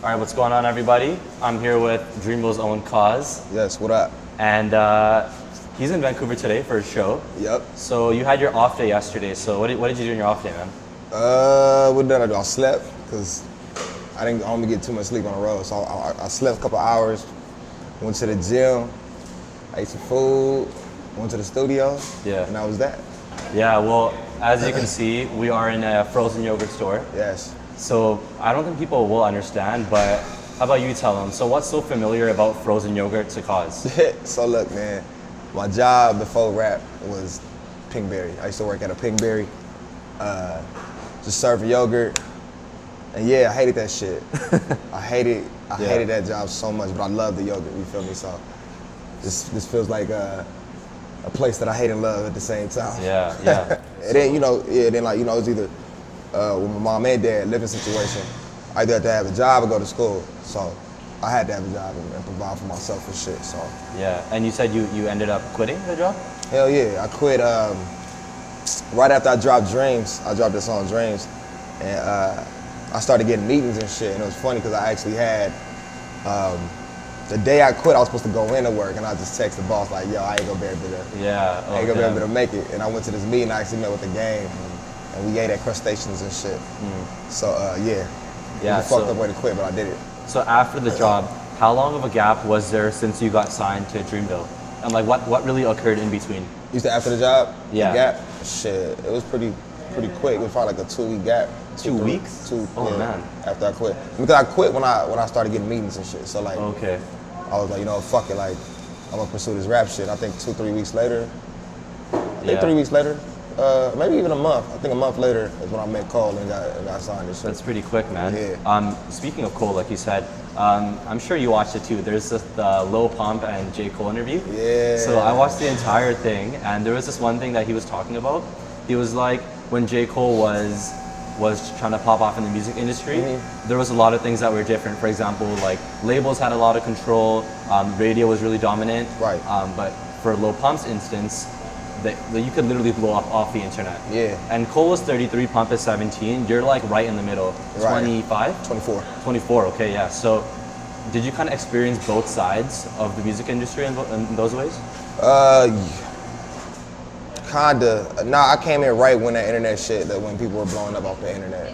All right, what's going on, everybody? I'm here with Dreamville's own Cozz, Yes, what up? and he's in Vancouver today for a show. Yep. So you had your off day yesterday. So what did you do in your off day, man? What did I do? I slept because I didn't only get too much sleep on the road. So I slept a couple hours, went to the gym, ate some food, went to the studio, Yeah. and that was that. Yeah, well, as you can see, we are in a frozen yogurt store. Yes. So I don't think people will understand, but how about you tell them? So what's so familiar about frozen yogurt to Cozz? So look, man, my job before rap was Pinkberry. I used to work at a Pinkberry, just serving yogurt. And yeah, I hated that shit. I hated that job so much, but I love the yogurt, you feel me? So this feels like a place that I hate and love at the same time. Yeah, yeah. And then, it's either with my mom and dad living situation, I either had to have a job or go to school. So I had to have a job and provide for myself and shit, so. Yeah, and you said you ended up quitting the job? Hell yeah, I quit right after I dropped Dreams. I dropped the song Dreams, and I started getting meetings and shit, and it was funny because I actually had, the day I quit, I was supposed to go into work, and I just texted the boss like, yo, I ain't gonna be able to, I ain't gonna be able to make it. And I went to this meeting, I actually met with the gang, and we ate at crustaceans and shit. So yeah, it was a fucked up way to quit, but I did it. So after the job, how long of a gap was there since you got signed to Dreamville? And like what really occurred in between? You said after the job? Yeah. The gap? Shit, it was pretty quick. It was probably like a 2-week gap. 2 weeks? Oh man. After I quit. Because I quit when I started getting meetings and shit. So like, okay. I was like, fuck it, like, I'm gonna pursue this rap shit. I think 2-3 weeks later, 3 weeks later, maybe even a month. I think a month later is when I met Cole and got signed and shit. That's pretty quick, man. Yeah. Speaking of Cole, like you said, I'm sure you watched it too. There's this the Lil Pump and J. Cole interview. Yeah. So I watched the entire thing, and there was this one thing that he was talking about. He was like, when J. Cole was trying to pop off in the music industry, there was a lot of things that were different. For example, like labels had a lot of control, radio was really dominant. Right. But for Lil Pump's instance, you could literally blow up off the internet. Yeah. And Cole was 33, Pump is 17. You're like right in the middle. Right. 25? 24. 24, okay, yeah. So did you kind of experience both sides of the music industry in those ways? Kinda. Nah, I came in right when that internet shit, that when people were blowing up off the internet.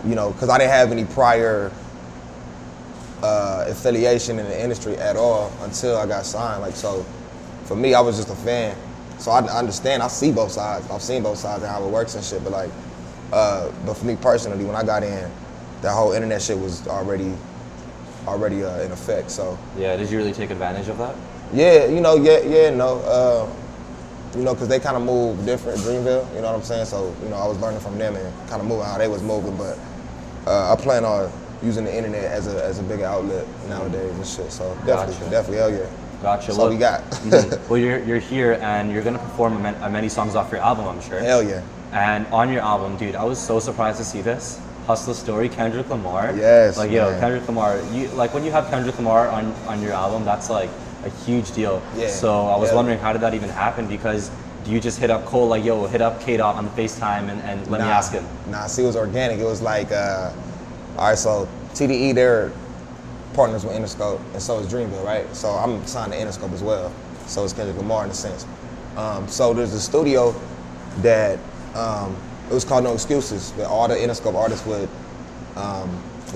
Because I didn't have any prior affiliation in the industry at all until I got signed. Like, so for me, I was just a fan. So I understand, I see both sides. I've seen both sides and how it works and shit, but like, but for me personally, when I got in, that whole internet shit was already in effect, so. Yeah, did you really take advantage of that? Yeah, because they kind of move different, Dreamville, you know what I'm saying? So, I was learning from them and kind of moving how they was moving, but I plan on using the internet as a bigger outlet nowadays and shit, so definitely, hell yeah. Gotcha. That's all we got. Well, you're here and you're gonna perform many songs off your album, I'm sure. Hell yeah. And on your album, dude, I was so surprised to see this. Hustler Story, Kendrick Lamar. Yes, like, yo, Kendrick Lamar, when you have Kendrick Lamar on your album, that's like a huge deal. Yeah. So I was wondering, how did that even happen? Because do you just hit up Cole like, yo, hit up K-Dot on FaceTime and let me ask him? Nah, see, it was organic. It was like, all right, so TDE, they're partners with Interscope, and so is Dreamville, right? So I'm signed to Interscope as well. So is Kendrick Lamar in a sense. So there's a studio that, it was called No Excuses, that all the Interscope artists would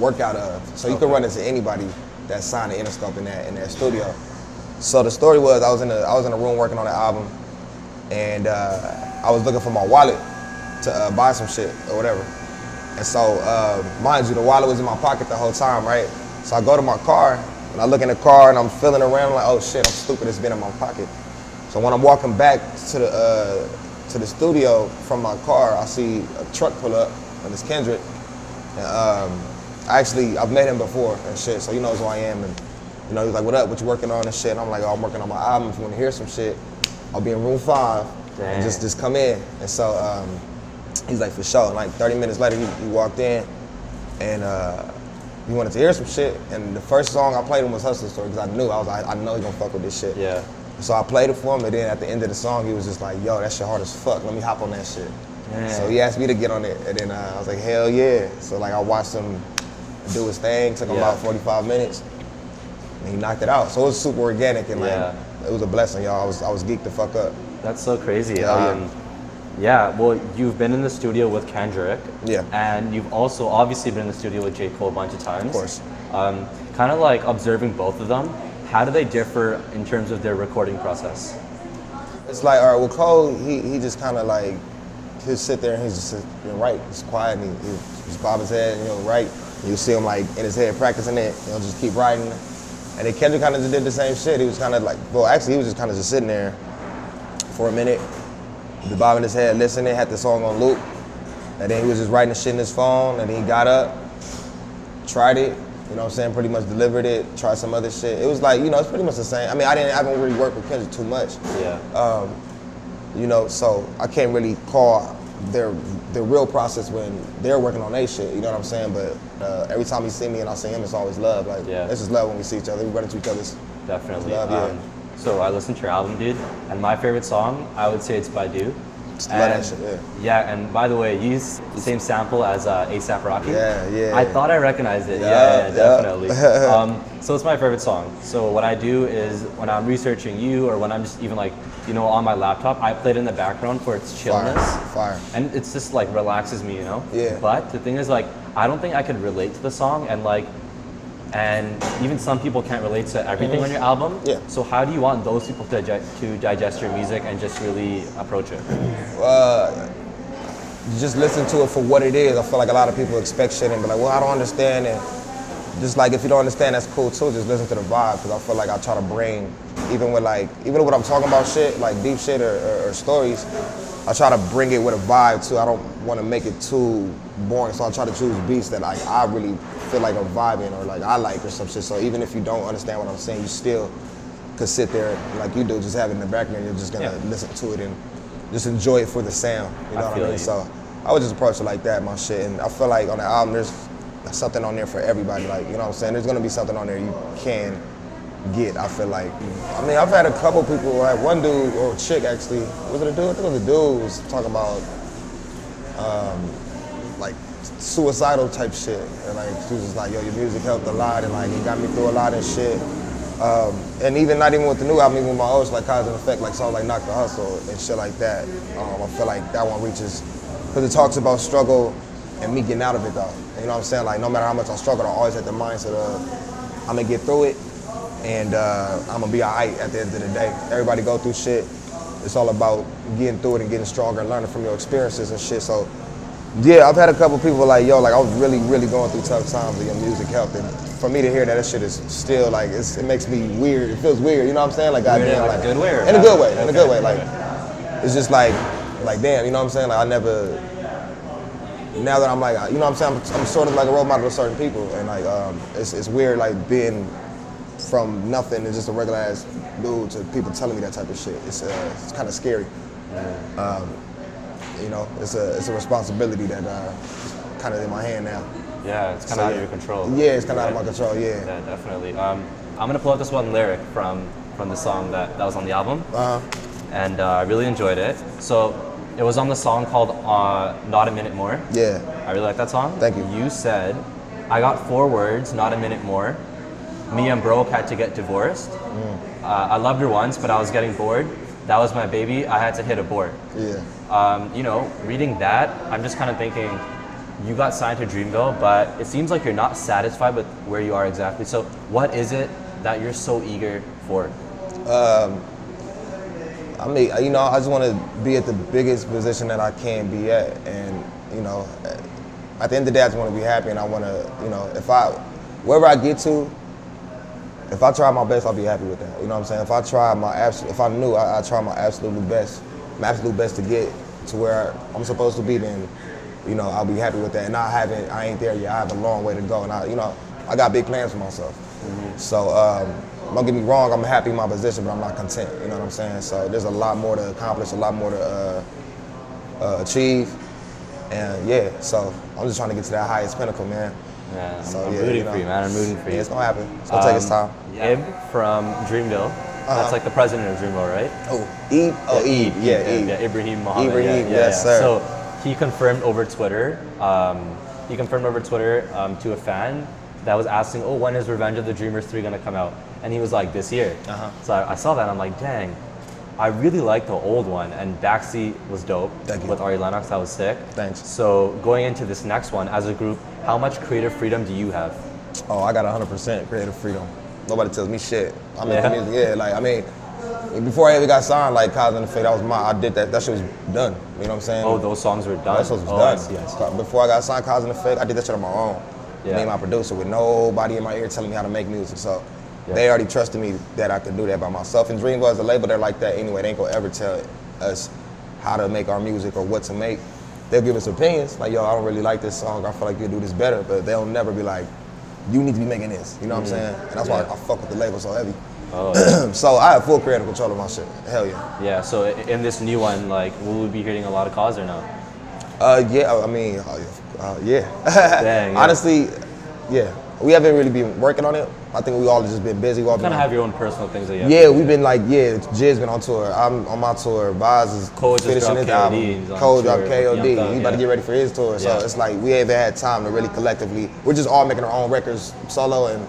work out of. So you could run into anybody that's signed to Interscope in that studio. So the story was, I was in a room working on the album, and I was looking for my wallet to buy some shit or whatever. And so, mind you, the wallet was in my pocket the whole time, right? So I go to my car, and I look in the car, and I'm feeling around, like, oh shit, I'm stupid, it's been in my pocket. So when I'm walking back to the studio from my car, I see a truck pull up, and it's Kendrick. And I've met him before and shit, so he knows who I am. And he's like, what up, what you working on and shit? And I'm like, oh, I'm working on my album. If you want to hear some shit, I'll be in room 5. Damn. And just come in. And so he's like, for sure. And like 30 minutes later, he walked in, and he wanted to hear some shit. And the first song I played him was Hustler Story, because I know he gonna fuck with this shit. Yeah. So I played it for him, and then at the end of the song, he was just like, yo, that shit hard as fuck. Let me hop on that shit. Damn. So he asked me to get on it, and then I was like, hell yeah. So like I watched him do his thing. Took him about 45 minutes, and he knocked it out. So it was super organic and like it was a blessing, y'all. I was geeked the fuck up. That's so crazy. Yeah, well, you've been in the studio with Kendrick. Yeah. And you've also obviously been in the studio with J. Cole a bunch of times. Of course. Kind of like observing both of them, how do they differ in terms of their recording process? It's like, all right, well, Cole, he just kind of like, he'll sit there and he's just write. He's quiet and he'll just bob his head and he'll write. You'll see him like in his head practicing it. He'll just keep writing. And then Kendrick kind of just did the same shit. He was kind of like, well, actually, he was just kind of just sitting there for a minute. He was bobbing his head, listening, had the song on loop. And then he was just writing the shit in his phone. And then he got up, tried it. You know what I'm saying? Pretty much delivered it, tried some other shit. It was like, you know, it's pretty much the same. I mean, I haven't really worked with Kendrick too much. Yeah. You know, so I can't really call their real process when they're working on their shit, you know what I'm saying? But every time he see me and I see him, it's always love. Like, this is love when we see each other. We run into each other's definitely. Love, So I listened to your album, dude, and my favorite song, I would say it's Baidu. Just love that shit, yeah, and by the way, you use the same sample as A$AP Rocky. Yeah. I thought I recognized it. Yeah, definitely. So it's my favorite song. So what I do is when I'm researching you or when I'm just even like, you know, on my laptop, I play it in the background for its chillness. Fire. And it's just like relaxes me, you know? Yeah. But the thing is like, I don't think I could relate to the song and even some people can't relate to everything on your album. Yeah. So how do you want those people to digest your music and just really approach it? Just listen to it for what it is. I feel like a lot of people expect shit and be like, well, I don't understand. And just like, if you don't understand, that's cool too. Just listen to the vibe, because I feel like I try to bring, even when I'm talking about shit, like deep shit or stories, I try to bring it with a vibe too. I don't want to make it too boring, so I try to choose beats that like I really feel like are vibing or like I like or some shit. So even if you don't understand what I'm saying, you still could sit there like you do, just have it in the background. You're just gonna listen to it and just enjoy it for the sound. You know what I mean? So I would just approach it like that, my shit. And I feel like on the album, there's something on there for everybody. Like, you know what I'm saying? There's gonna be something on there you can get, I feel like. I mean, I've had a couple people, like one dude or a chick actually, was it a dude? I think it was a dude who was talking about like suicidal type shit. And like, she was just like, yo, your music helped a lot and like, it got me through a lot of shit. And even not even with the new album, even with my old, like Cozz and Effect, like songs like Knock the Hustle and shit like that. I feel like that one reaches, because it talks about struggle and me getting out of it though. You know what I'm saying? Like, no matter how much I struggle, I always had the mindset of, I'm gonna get through it and I'm gonna be all right at the end of the day. Everybody go through shit. It's all about getting through it and getting stronger and learning from your experiences and shit. So yeah, I've had a couple people like, yo, like I was really, really going through tough times and your music helped. And for me to hear that shit is still like, it makes me weird. It feels weird, you know what I'm saying? Like, goddamn, like, a good way or in a good way, in a good way. Like, it's just like damn, you know what I'm saying? Like, I never, now that I'm like, you know what I'm saying? I'm sort of like a role model to certain people. And like, it's weird, like being from nothing and just a regular ass dude to people telling me that type of shit. It's kind of scary. You know, it's a responsibility that is kind of in my hand now. Yeah, it's kind of out of your control. Yeah, it's kind of out of my control, yeah. Yeah, definitely. I'm gonna pull out this one lyric from the song that was on the album. And I really enjoyed it. So it was on the song called Not a Minute More. Yeah. I really like that song. Thank you. You said, I got 4 words, not a minute more. Me and broke, had to get divorced. I loved her once, but I was getting bored. That was my baby, I had to hit abort. Yeah. You know, reading that, I'm just kind of thinking, you got signed to Dreamville, but it seems like you're not satisfied with where you are exactly. So what is it that you're so eager for? I mean, you know, I just want to be at the biggest position that I can be at. And, you know, at the end of the day, I just want to be happy and I want to, you know, wherever I get to, if I try my best, I'll be happy with that. You know what I'm saying? If I try I try my absolute best to get to where I'm supposed to be, then, you know, I'll be happy with that. And I ain't there yet. I have a long way to go. And I got big plans for myself. So, don't get me wrong, I'm happy in my position, but I'm not content. You know what I'm saying? So there's a lot more to accomplish, a lot more to achieve. And yeah, so I'm just trying to get to that highest pinnacle, man. Yeah, so, I'm rooting for you, man. I'm rooting for you. Yeah, it's gonna happen. It's gonna take its time. Ib from Dreamville. That's like the president of Dreamville, right? Ib. Yeah, Ibrahim Mohammed. Ibrahim, yes, sir. So he confirmed over Twitter. To a fan that was asking, oh, when is Revenge of the Dreamers 3 gonna come out? And he was like, this year. So I saw that and I'm like, dang, I really like the old one, and Backseat was dope. Thank you. With Ari Lennox, that was sick. Thanks. So going into this next one, as a group, how much creative freedom do you have? Oh, I got 100% creative freedom. Nobody tells me shit. I make Yeah. the music, yeah. Like, I mean, before I ever got signed, like Cozz and the Fate, I did that. That shit was done. You know what I'm saying? Oh, those songs were done? That shit was oh, done. I see, I see. Before I got signed, Cozz and the Fate, I did that shit on my own. Yeah. Me and my producer, with nobody in my ear telling me how to make music. So Yeah. they already trusted me that I could do that by myself. And Dreamville as a label, they're like that anyway. They ain't gonna ever tell us how to make our music or what to make. They'll give us opinions, like, yo, I don't really like this song. I feel like you do this better. But they'll never be like, you need to be making this. You know what I'm saying? And that's why I fuck with the label so heavy. Oh, yeah. So I have full creative control of my shit. Hell yeah. Yeah, so in this new one, like, will we be hearing a lot of Cozz or no? Yeah, I mean, yeah. Dang, yeah. Honestly, yeah. We haven't really been working on it. I think we all just been busy. We all Kind of have your own personal things that you have Yeah, to do. we've been like, Jizz been on tour. I'm on my tour. Boz is Cozz just finishing dropped his KOD. album. He's on Cozz tour dropped with KOD. Young Thug, He's about to yeah. get ready for his tour. So Yeah. it's like we haven't had time to really collectively. We're just all making our own records solo, and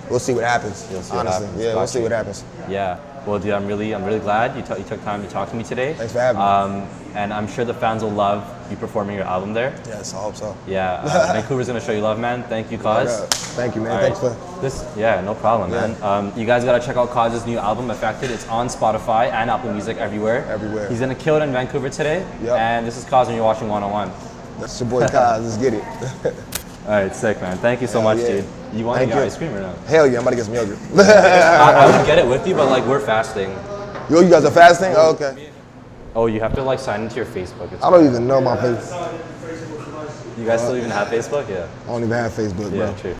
we'll see what happens. You'll see what honestly, happens. yeah, we'll Got see you. what happens. Yeah. Well, dude, I'm really glad you took time to talk to me today. Thanks for having me. And I'm sure the fans will love you performing your album there. Yes, I hope so. Yeah. Vancouver's gonna show you love, man. Thank you, Cozz. Thank you, man. All Thanks right. for. This. Yeah, no problem, Yeah. man. You guys gotta check out Cozz's new album, Affected. It's on Spotify and Apple Music everywhere. Everywhere. He's gonna kill it in Vancouver today. Yep. And this is Cozz, and you're watching 101. That's your boy Cozz. Let's get it. All right, sick, man. Thank you so Hell much, yeah. dude. You want Thank your you. ice cream or no? Hell yeah, I'm about to get some yogurt. I would get it with you, but like we're fasting. Yo, you guys are fasting? Oh, okay. Oh, you have to like sign into your Facebook. It's I don't even know my face. You guys still even have Facebook? Yeah. I don't even have Facebook, Yeah, bro. true.